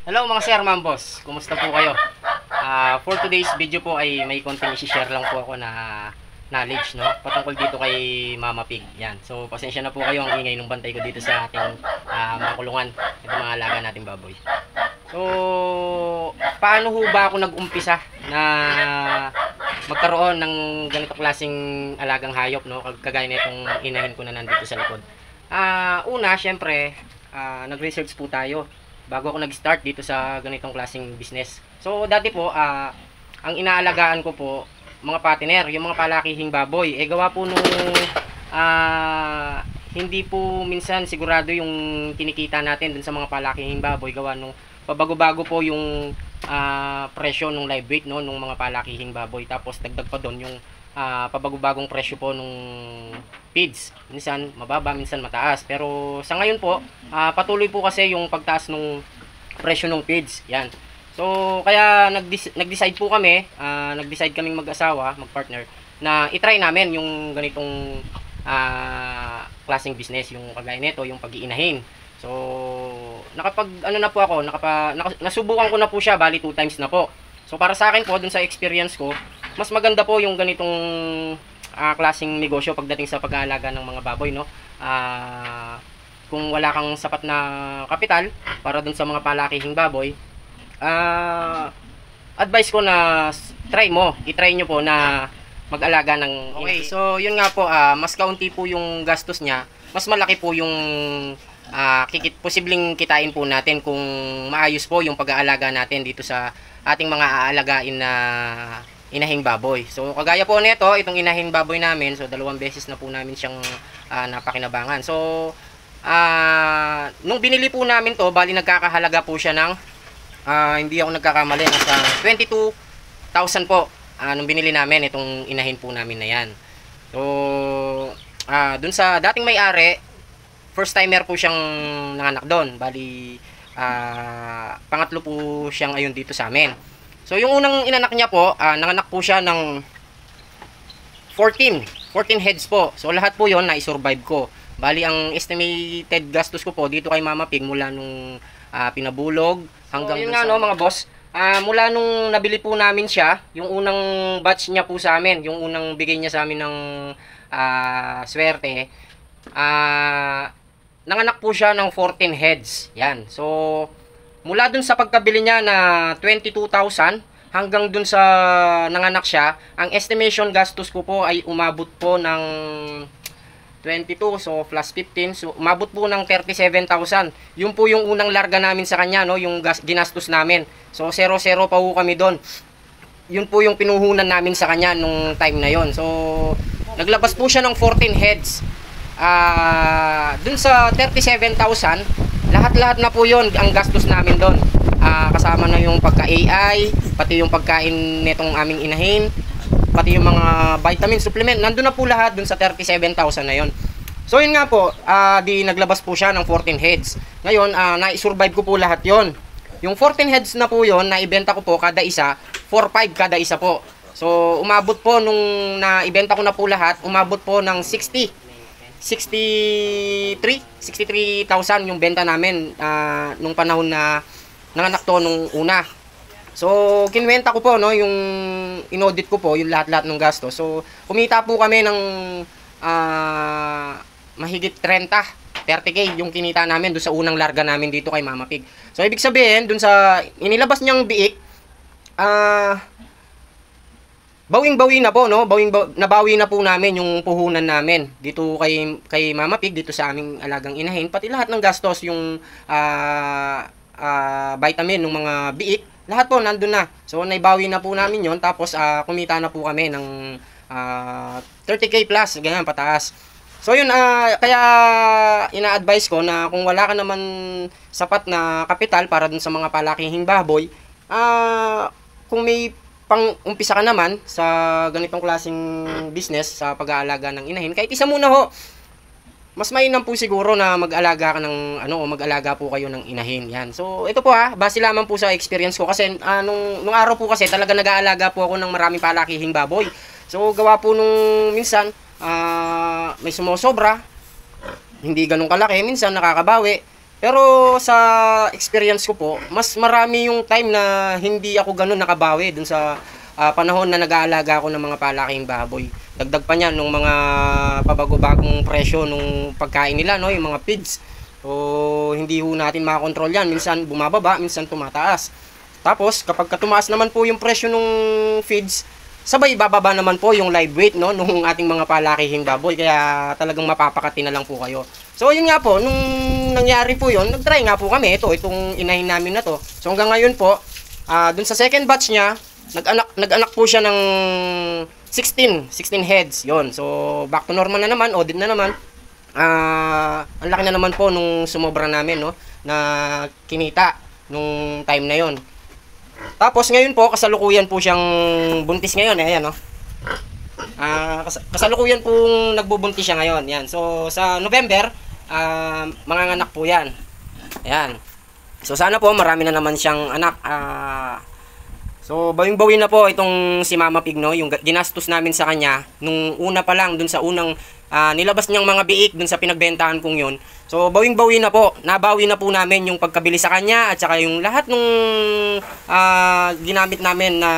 Hello mga sir, ma'am boss. Kumusta po kayo? For today's video po ay may konting i-share lang po ako na knowledge, no? Patungkol dito kay Mama Pig. Yan. So, pasensya na po kayo ang ingay ng bantay ko dito sa ating mga kulungan. Ito mga alaga nating baboy. So, paano ho ba ako nag-umpisa na magkaroon ng ganito klaseng alagang hayop, no? Kagaya nitong inahin ko na nandito sa likod. Una, syempre, nag-research po tayo bago ako nag-start dito sa ganitong klaseng business. So, dati po, ang inaalagaan ko po, mga patiner, yung mga palakihing baboy. Gawa po nung hindi po minsan sigurado yung kinikita natin dun sa mga palakihing baboy. Gawa nung pabago-bago po yung presyo nung live weight, no, nung mga palakihing baboy. Tapos, dagdag pa doon yung pabago-bagong presyo po nung feeds. Minsan mababa, minsan mataas. Pero sa ngayon po, patuloy po kasi yung pagtaas ng presyo ng feeds. Yan. So, kaya nag-decide po kami, nag-decide kaming mag-asawa, mag-partner, na itry namin yung ganitong klaseng business, yung kagaya nito, yung pag-iinahin. So, na po ako, nasubukan ko na po siya, bali 2 times na po. So, para sa akin po, dun sa experience ko, mas maganda po yung ganitong klaseng negosyo pagdating sa pag-aalaga ng mga baboy, no? Kung wala kang sapat na kapital para dun sa mga palakihing baboy, advice ko na i-try nyo po na mag-alaga ng okay. So, yun nga po, mas kaunti po yung gastos niya, mas malaki po yung posibleng kitain po natin kung maayos po yung pag-aalaga natin dito sa ating mga aalagain na inahing baboy. So, kagaya po nito, itong inahing baboy namin, so 2 beses na po namin siyang napakinabangan. So, nung binili po namin to, bali nagkakahalaga po siya ng hindi ako nagkakamali, nasa 22,000 po nung binili namin itong inahin po namin na yan. So, dun sa dating may-ari, first timer po siyang nanganak doon. Bali, pangatlo po siyang ayun dito sa amin. So, yung unang inanak niya po, nanganak po siya ng 14 heads po. So, lahat po yon na-survive ko. Bali, ang estimated gastos ko po dito kay Mama Pig mula nung pinabulog hanggang yun nga, no, mga boss. Mula nung nabili po namin siya, yung unang batch niya po sa amin, yung unang bigay niya sa amin ng swerte, nanganak po siya ng 14 heads. Yan. So, mula dun sa pagkabili niya na 22,000 hanggang dun sa nanganak siya, ang estimation gastos ko po ay umabot po ng 22, so plus 15, so umabot po ng 37,000. Yun po yung unang larga namin sa kanya, no, yung ginastos namin. So 0-0 pa po kami doon. Yun po yung pinuhunan namin sa kanya nung time na yon. So naglabas po siya ng 14 heads. Dun sa 37,000, lahat-lahat na po yon ang gastos namin doon. Kasama na yung pagka-AI, pati yung pagkain nitong aming inahin, pati yung mga vitamin supplement, nandun na po lahat dun sa 37,000 na yon. So yun nga po, di naglabas po siya ng 14 heads. Ngayon, na-survive ko po lahat yon. Yung 14 heads na po yon, naibenta ko po kada isa, 4-5 kada isa po. So umabot po nung naibenta ko na po lahat, umabot po ng 63,000 yung benta namin nung panahon na nanganak to nung una. So, kinwenta ko po, no, yung inaudit ko po, yung lahat-lahat ng gasto. So, kumita po kami ng mahigit 30K yung kinita namin doon sa unang larga namin dito kay Mama Pig. So, ibig sabihin, doon sa inilabas niyang biik, bawing-bawi na po, no? Nabawi na po namin yung puhunan namin dito kay Mama Pig, dito sa aming alagang inahin, pati lahat ng gastos, yung vitamin ng mga biik, lahat po nandun na. So naibawi na po namin yon, tapos kumita na po kami ng 30K plus, ganyan pataas. So yun, kaya ina-advise ko na kung wala ka naman sapat na kapital para dun sa mga palakihing baboy, kung may pang-umpisa ka naman sa ganitong klaseng business, sa pag-aalaga ng inahin, kahit isa muna ho, mas mainam po siguro na mag-alaga ka ng o mag-alaga po kayo ng inahin. Yan. So ito po base lamang po sa experience ko kasi nung araw po kasi talaga nag-aalaga po ako ng maraming palakihing baboy. So gawa po nung minsan may sumosobra, hindi ganun kalaki, minsan nakakabawi. Pero sa experience ko po, mas marami yung time na hindi ako ganun nakabawi dun sa panahon na nag-aalaga ako ng mga palaking baboy. Dagdag pa niyan nung mga pabago-bagong presyo nung pagkain nila, no, yung mga feeds. So hindi ho natin makakontrol yan. Minsan bumababa, minsan tumataas. Tapos kapag tumaas naman po yung presyo nung feeds, sabay bababa naman po yung live weight, no, nung ating mga palakihing baboy. Kaya talagang mapapakati na lang po kayo. So yun nga po, nung nangyari po yun, nag-try nga po kami itong inahin namin na to. So hanggang ngayon po, dun sa second batch niya, nag-anak po siya ng 16 heads. Yon. So back to normal na naman, audit na naman. Ang laki na naman po nung sumobra namin, no, na kinita nung time na yon. Tapos ngayon po, kasalukuyan po siyang buntis ngayon. Ayan, no. Kasalukuyan pong nagbubuntis siya ngayon. Yan. So sa November, manganganak po yan. Ayan. So sana po marami na naman siyang anak. So bawing-bawi na po itong si Mama Pig, no, yung ginastos namin sa kanya nung una pa lang dun sa unang nilabas niyang mga biik dun sa pinagbentahan kong yun. So bawing-bawi na po, nabawi na po namin yung pagkabili sa kanya at saka yung lahat nung ginamit namin na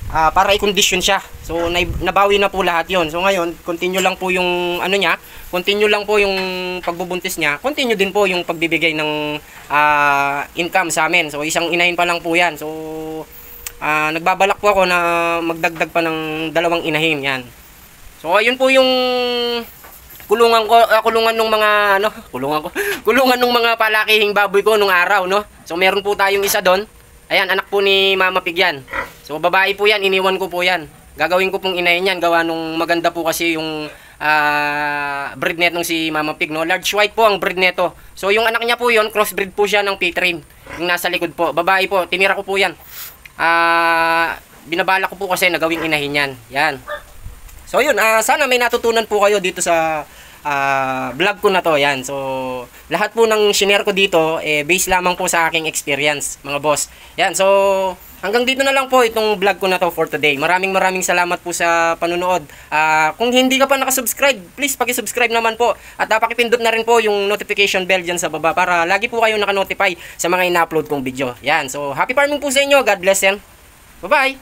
para i-condition siya. So nabawi na po lahat yon. So ngayon, continue lang po yung ano niya, continue lang po yung pagbubuntis niya, continue din po yung pagbibigay ng income sa amin. So isang inahin pa lang po yan. So nagbabalak po ako na magdagdag pa ng 2 inahin yan. So ayun po yung kulungan ng mga kulungan ng mga palakihing baboy ko nung araw, no. So meron po tayong isa doon. Ayan, anak po ni Mama Pig yan. So babae po yan, iniwan ko po yan. Gagawin ko pong inahin yan, gawa nung maganda po kasi yung breed net ng si Mama Pig, no. Large white po ang breed neto. So yung anak niya po yon, crossbreed po siya ng P-train. Yung nasa likod po, babae po, tinira ko po yan. Binabala ko po kasi na gawing inahin yan. Yan. So yun, sana may natutunan po kayo dito sa vlog ko na to. Yan. So lahat po ng shinare ko dito based lamang po sa aking experience, mga boss. Yan. So hanggang dito na lang po itong vlog ko na to for today. Maraming salamat po sa panunood. Kung hindi ka pa nakasubscribe, please paki-subscribe naman po. At pakipindot na rin po yung notification bell dyan sa baba para lagi po kayo naka-notify sa mga ina-upload kong video. Yan. So happy farming po sa inyo. God bless yan. Bye-bye!